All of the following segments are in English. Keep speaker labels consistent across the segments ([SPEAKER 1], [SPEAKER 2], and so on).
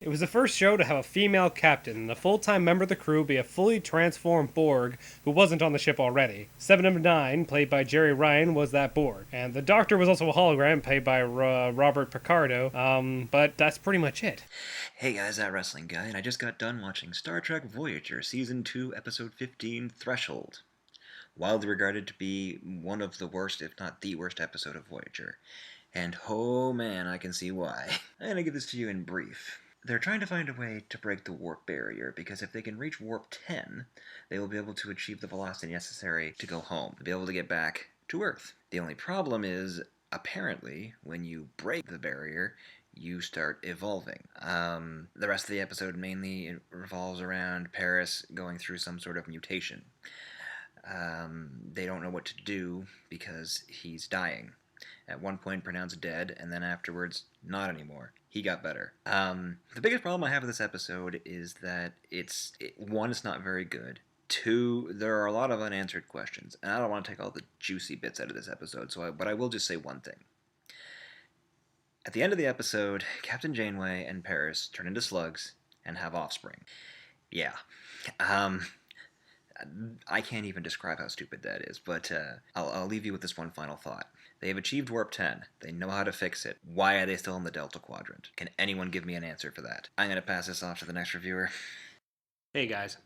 [SPEAKER 1] It was the first show to have a female captain and a full-time member of the crew be a fully transformed Borg who wasn't on the ship already. 7 of 9, played by Jerry Ryan, was that Borg. And the Doctor was also a hologram, played by Robert Picardo, but that's pretty much it.
[SPEAKER 2] Hey guys, that wrestling guy, and I just got done watching Star Trek Voyager, Season 2, Episode 15, Threshold. Widely regarded to be one of the worst, if not the worst episode of Voyager. And oh man, I can see why. I'm gonna give this to you in brief. They're trying to find a way to break the warp barrier, because if they can reach warp 10, they will be able to achieve the velocity necessary to go home, to be able to get back to Earth. The only problem is, apparently, when you break the barrier, you start evolving. The rest of the episode mainly revolves around Paris going through some sort of mutation. They don't know what to do because he's dying. At one point pronounced dead, and then afterwards, not anymore. He got better. The biggest problem I have with this episode is that one, it's not very good. Two, there are a lot of unanswered questions, and I don't want to take all the juicy bits out of this episode, but I will just say one thing. At the end of the episode, Captain Janeway and Paris turn into slugs and have offspring. Yeah. I can't even describe how stupid that is, but I'll leave you with this one final thought. They have achieved Warp 10. They know how to fix it. Why are they still in the Delta Quadrant? Can anyone give me an answer for that? I'm going to pass this off to the next reviewer.
[SPEAKER 1] Hey guys.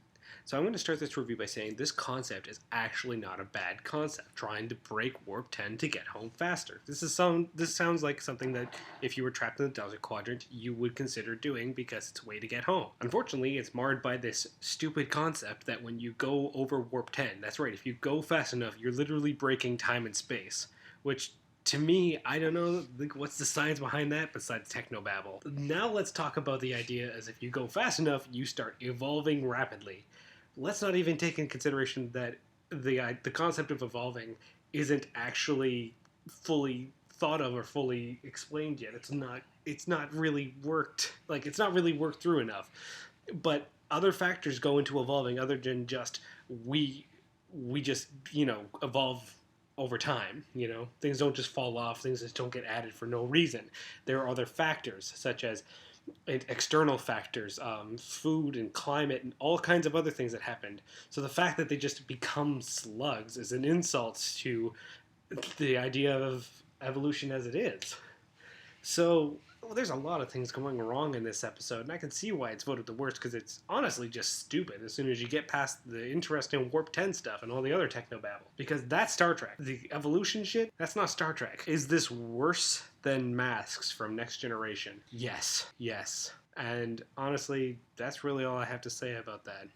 [SPEAKER 1] So I'm going to start this review by saying this concept is actually not a bad concept, trying to break Warp 10 to get home faster. This sounds like something that if you were trapped in the Delta Quadrant, you would consider doing because it's a way to get home. Unfortunately, it's marred by this stupid concept that when you go over Warp 10, that's right, if you go fast enough, you're literally breaking time and space, which to me, I don't know what's the science behind that besides technobabble. Now let's talk about the idea as if you go fast enough, you start evolving rapidly. Let's not even take in consideration that the concept of evolving isn't actually fully thought of or fully explained yet. It's not really worked. Like, it's not really worked through enough. But other factors go into evolving other than just we just, evolve over time. Things don't just fall off, things just don't get added for no reason. There are other factors such as external factors, food and climate and all kinds of other things that happened. So the fact that they just become slugs is an insult to the idea of evolution as it is. So there's a lot of things going wrong in this episode, and I can see why it's voted the worst, because it's honestly just stupid as soon as you get past the interesting Warp 10 stuff and all the other technobabble. Because that's Star Trek. The evolution shit, that's not Star Trek. Is this worse than Masks from Next Generation? Yes. And honestly, that's really all I have to say about that.